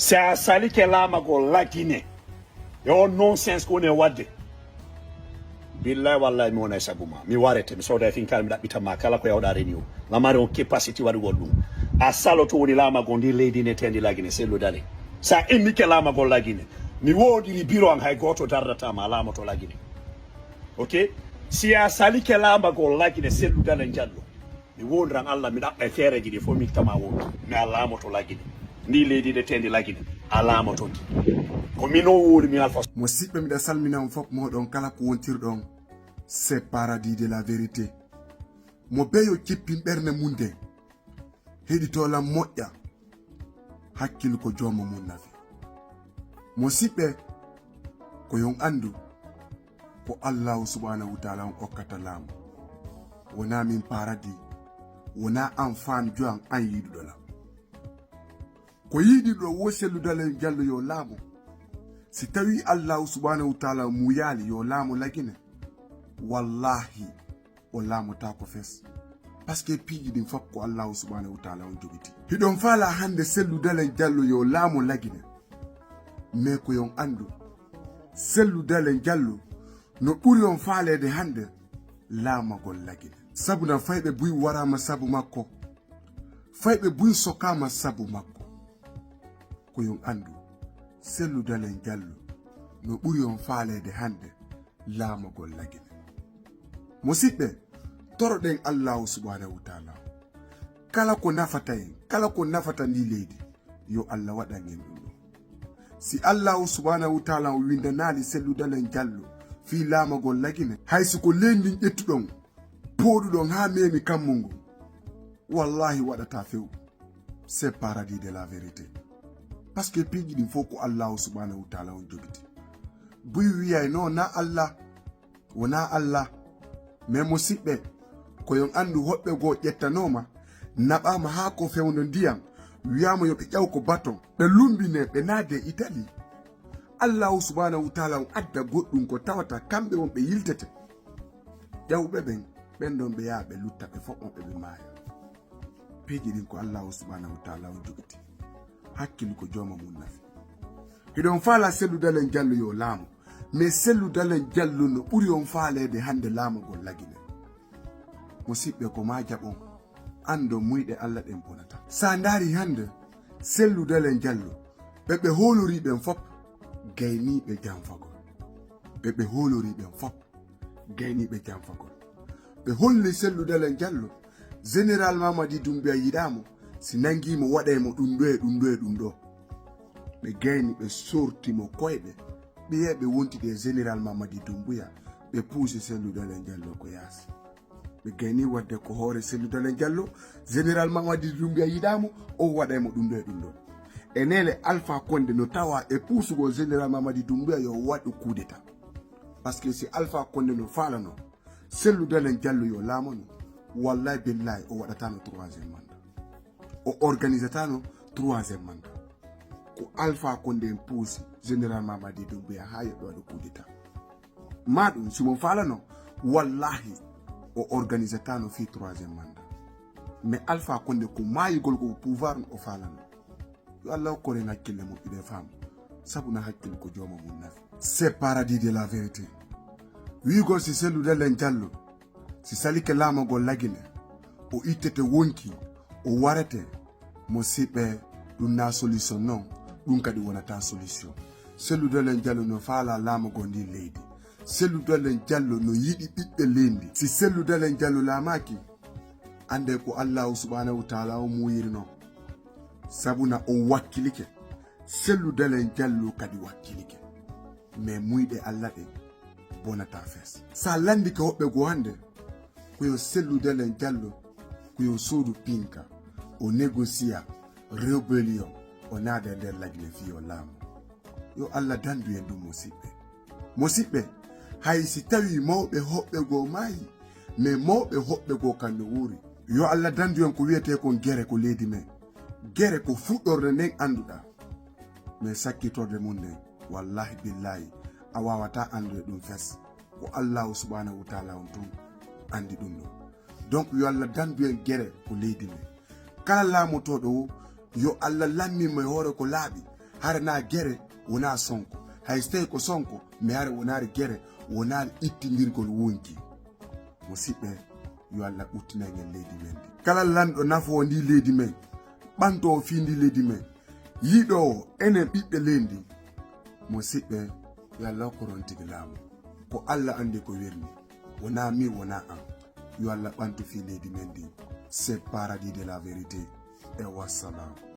sa sali ke lama go lakine yo nonsense ko ne wadde billahi wallahi mi wona sabuma mi warete mi soda fin kalmi dabbita ma kala ko yawda reniyo lamare on capacity wadu goddum a saloto woni lama go ndi lady ne tendi lagine selo dale sa inni ke lama go lagine mi wodi ni biro an hay goto dardata ma lama to lagine okay si a sali ke lama go lagine selo dale jallo mi wondran Allah mi dabbe fere gidi fo mi tama wodi mi alama to lagine ni lady ne tendi lagine alama to ko mino wodi mi alfa mo sibbe mi da salmina on fop mo don kala ko wontir don c'est paradis de la vérité mo beyo cippin berne munde hedi to la moƴƴa hakkil ko jooma mun nafi mo sibbe ko yon andu ko Allah subhanahu wa ta'ala on okkata laamu wona min paradis wona an fam joan an yidu dola ko yidi do woselu dale jallo yo laamu si tawi Allah subhanahu wa ta'ala mu yali yo laamu lagine wallahi o laamu ta ko fes parce que piiji din fop ko Allah subhanahu wa ta'ala on jogiti hidon fala hande selu dale jallo yo laamu lagine me ko yon andu selu dale jallo no ɓuri on faalede hande laamagol lagine sabuna fayɓe buy warama sabu makko fayɓe buy sokama sabu makko ko yon andu selu dalen jallo no ɓuri on faalede hande laamagol lagine musidɓe toroɗen allahu subhanahu wa ta'ala kala ko nafata en kala ko nafata ndi leydi yo Allah waɗan en ɗum ɗo si allahu subhanahu wa ta'ala o windanali selu dalen jallo fi laamagol lagine hayso ko lendin ƴettuɗon poɗuɗon ha memi kammungu wallahi waɗata few c'est paradis de la vérité parce que piiji ɗin fof ko allahu subhanahu wa ta'ala on jogiti buy wiyay no na Allah wona Allah mais musidɓe koyon andu hoɓɓe goo ƴettanoma naɓama ha ko fewno ndiyam wiyama yoɓe ƴaw ko baton ɓe lumbine ɓe naade Italie allahu subhanahu wa ta'ala on adda goɗɗum ko tawata kamɓe won ɓe yiltete ƴawɓe ɓen ɓen ɗon ɓe yaha ɓe lutta ɓe foɓɓoɓe ɓe maaya piiji ɗin ko allahu subhanahu wa ta'ala on jogiti hakkil ko jooma mum nafi hiɗon faala selludalen jallu yo laamu mais selludalen jallu no ɓuri on faalede hande laamagol lagine musidɓe ko ma jaɓon ando muyɗe Allah ɗen bonata sa ndaari hande selludalen jallu ɓeɓe hooloriɓen fop gayniɓe janfagol ɓeɓe hooloriɓen fop gayniɓe janfagol ɓe holli selludalen jallo général Mamadi Doumbouya yiɗamo si nangimo waɗaymo ɗum ɗo e ɗum ɗo e ɗum ɗo ɓe gayni ɓe sortimo koyɓe ɓe yeɓe wontide général Mamadi Doumbouya ɓe puusi selludalen jallo ko yaasi ɓe gayni wadde ko hoore selludalen jallo général Mamadi Doumbouya yiɗamo o waɗaymo ɗum ɗo e ɗum ɗo e nele Alpha Condé no tawa e puusugo général Mamadi Doumbouya yo waɗu coup d'état parce que si Alpha Condé no falano selludalen jallo yo laamano wallahi billahi o waɗatano 3e mandat o organisatano 3e mandat ko Alpha Condé en puusi général Mamadi Doumbouya ha yoɓe waɗa coup d'état ma ɗum simon falano wallahi o organisatano fi 3e mandat mais Alpha Condé ko mayigol ko pouvoir o falano yo Allah hokkoren hakkille moƴƴude faamu sabuna hakkille ko jooma mum nafi c'est paradis de la vérité wiigol si selludalen jallo si salike laamagol lagine o ittete wonki o warete musidɓe ɗum na solution non ɗum kadi wonata solution selludalen jallo no faala laamagol ndi leydi selludalen jallo no yiɗi ɓiɓɓe leydi si selludalen jallo laamaki ande ko allahu subhanahu wa ta'ala o muyirno sabuna o wakkilike selludalen jallo kadi wakkilike mais muyɗe Allah ɗen bonata fes sa landi ko hoɓɓe go hande koyo selludalen jallo koyo soodu pinka o négocia rébellion o naada nder lagine fiyo laamu yo Allah dandu en ɗum musidɓe hay si tawi mawɓe hoɓɓe go maayi mais mawɓe hoɓɓe go kamɓe wuuri yo Allah dandu en ko wiyete kon gere ko leydi men gere ko fuɗɗorde nden anduɗa mais sakkitorde mum nden wallahi billahi a wawata andude ɗum fes ko allahu subhanahu wa ta'ala on tun andi ɗum ɗo donc yo Allah dandu en gere ko leydi men kala laamotoɗo o yo Allah lammimo e hoore ko laaɓi har na gere wona sonko hay stay ko sonko mi har wonari gere wonari ittindirgol wonki musidɓe yo Allah ɓuttinangel leydi men ndi kala lanɗo nafo ndi leydi men ɓanto fi ndi leydi men yiɗo enen ɓiɓɓe leydi musidɓe yo Allah hokkoron tigi laamu ko Allah andi ko werni wona mi wona an yo Allah ɓantu fi leydi men ndi c'est paradis de la vérité et wassalam.